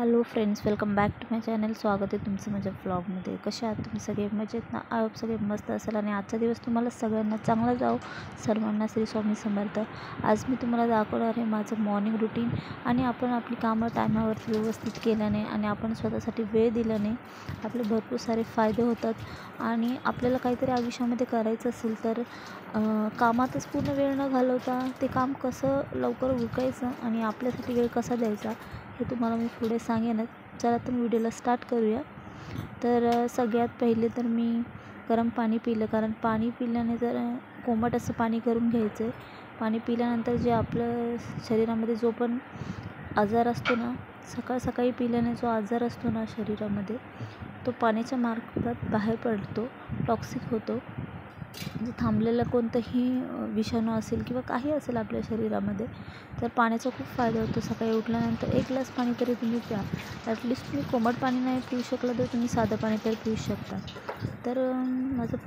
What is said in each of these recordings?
Hello friends, welcome back to my channel. स्वागत आहे तुमचं माझ्या व्लॉगमध्ये. कसे आहात तुम्ही सगळे? मजेत ना? आय होप सगळे मस्त असेल आणि आजचा दिवस तुम्हाला सगळ्यांना चांगला जाओ. सर्वांना श्री स्वामी समर्थ. आज मी तुम्हाला दाखवणार आहे माझं मॉर्निंग रुटीन. आणि आपण आपली कामं टायमावरती व्यवस्थित केल्याने आणि आपण स्वतःसाठी वेळ दिल्याने आपले भरपूर सारे फायदे होतात. आणि आपल्याला काहीतरी आयुष्यामध्ये करायचं असेल तर कामातच पूर्ण वेळ न घालवता ते काम कसं लवकर उरकायचं आणि आपल्यासाठी वेळ कसा द्यायचा हे तुम्हाला मी पुढे सांगेनच. चला तर व्हिडिओला स्टार्ट करूया. तर सगळ्यात पहिले तर मी गरम पाणी पिलं, कारण पाणी पिल्याने जर कोमट असं पाणी करून घ्यायचं आहे. पाणी पिल्यानंतर जे आपलं शरीरामध्ये जो पण आजार असतो ना, सकाळी पिल्याने जो आजार असतो ना शरीरामध्ये, तो पाण्याच्या मार्फत बाहेर पडतो, टॉक्सिक होतो. जे थांबलेलं कोणतंही विषाणू असेल किंवा काही असेल आपल्या शरीरामध्ये, तर पाण्याचा खूप फायदा होतो. सकाळी उठल्यानंतर 1 ग्लास पाणी तरी तुम्ही प्या. ॲटलिस्ट तुम्ही कोमट पाणी नाही पिऊ शकलं तर तुम्ही साधं पाणी तरी पिऊ शकता. तर माझं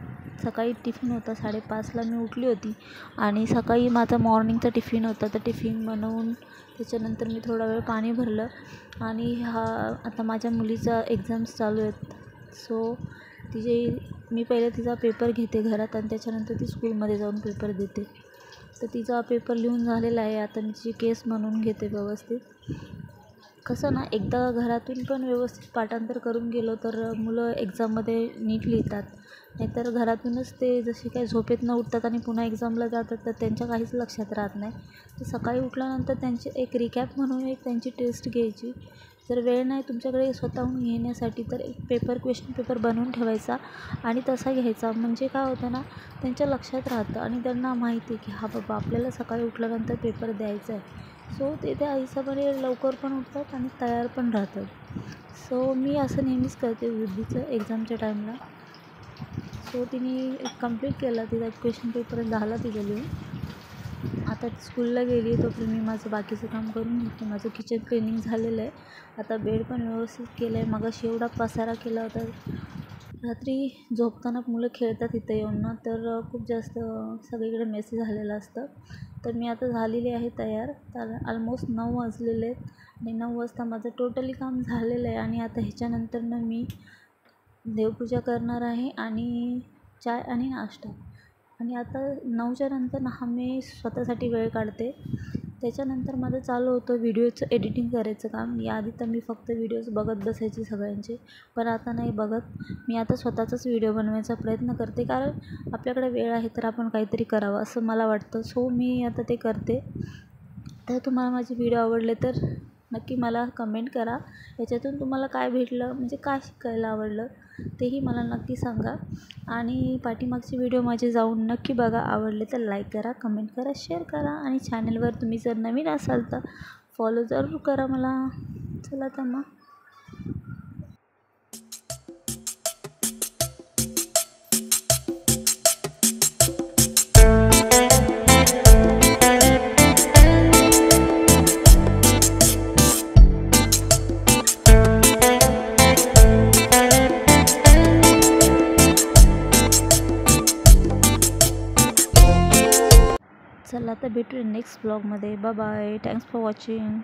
सकाळी टिफिन होता. 5:30ला मी उठली होती आणि सकाळी माझा मॉर्निंगचा टिफिन होता. तर टिफिन बनवून त्याच्यानंतर मी थोडा वेळ पाणी भरलं. आणि आता माझ्या मुलीचा एक्झाम्स चालू आहेत. सो मी पहिले तिचा पेपर घेते घरात आणि त्याच्यानंतर ती स्कूलमध्ये जाऊन पेपर देते. तर तिचा पेपर लिहून झालेला आहे. आता मी तिची केस म्हणून घेते व्यवस्थित. कसं ना, एकदा घरातून पण व्यवस्थित पाठांतर करून गेलो तर मुलं एक्झाममध्ये नीट लिहितात. नाहीतर घरातूनच ते जसे काही झोपेतनं उठतात आणि पुन्हा एक्झामला जातात तर त्यांच्या काहीच लक्षात राहत नाही. तर सकाळी उठल्यानंतर त्यांची एक रिकॅप म्हणून एक त्यांची टेस्ट घ्यायची. जर वेळ नाही तुमच्याकडे स्वतःहून घेण्यासाठी तर एक क्वेश्चन पेपर बनवून ठेवायचा आणि तसा घ्यायचा. म्हणजे काय होतं ना, त्यांच्या लक्षात राहतं आणि त्यांना माहिती आहे की हा बाबा आपल्याला सकाळी उठल्यानंतर पेपर द्यायचा आहे. सो ते त्या हिशोबाने लवकर पण उठतात आणि तयार पण राहतात. सो मी असं नेहमीच करते वृद्धीचं एक्झामच्या टाईमला. सो तिने कंप्लीट केला, तिचा क्वेश्चन पेपर झाला तिचं लिहून. आता ती स्कूलला गेली तोपर्यंत मी माझं बाकीचं काम करून घेते. माझं किचन क्लिनिंग झालेलं आहे. आता बेड पण व्यवस्थित केलं आहे. मगाशी एवढा पसारा केला होता. रात्री झोपताना मुलं खेळतात इथं येऊन ना, तर खूप जास्त सगळीकडे मेसी झालेलं असतं. तर मी आता झालेली आहे तयार. तर ऑलमोस्ट 9 वाजलेले आहेत आणि 9 वाजता माझं टोटली काम झालेलं आहे. आणि आता ह्याच्यानंतर मी देवपूजा करणार आहे आणि चाय आणि नाश्ता. आणि आता 9च्या नंतर मी स्वतःसाठी वेळ काढते. त्याच्यानंतर माझं चालू होतं व्हिडिओचं एडिटिंग करायचं काम. याआधी तर मी फक्त व्हिडिओज बघत बसायचे सगळ्यांचे, पण आता नाही बघत. मी आता स्वतःचाच व्हिडिओ बनवायचा प्रयत्न करते, कारण आपल्याकडे वेळ आहे तर आपण काहीतरी करावं असं मला वाटतं. सो मी आता ते करते. तर तुम्हाला माझे व्हिडिओ आवडले तर नक्की मला कमेंट करा. याच्यातून तुम्हाला काय भेटलं, म्हणजे काय शिकायला आवडलं तेही मला नक्की सांगा. आणि पाठीमागचे व्हिडिओ माझे जाऊन नक्की बघा. आवडले तर लाईक करा, कमेंट करा, शेअर करा. आणि चॅनलवर तुम्ही जर नवीन असाल तर फॉलो जरूर करा मला. चला तर मग. चला तर भेटूया नेक्स्ट ब्लॉगमध्ये. Bye bye. Thanks for watching.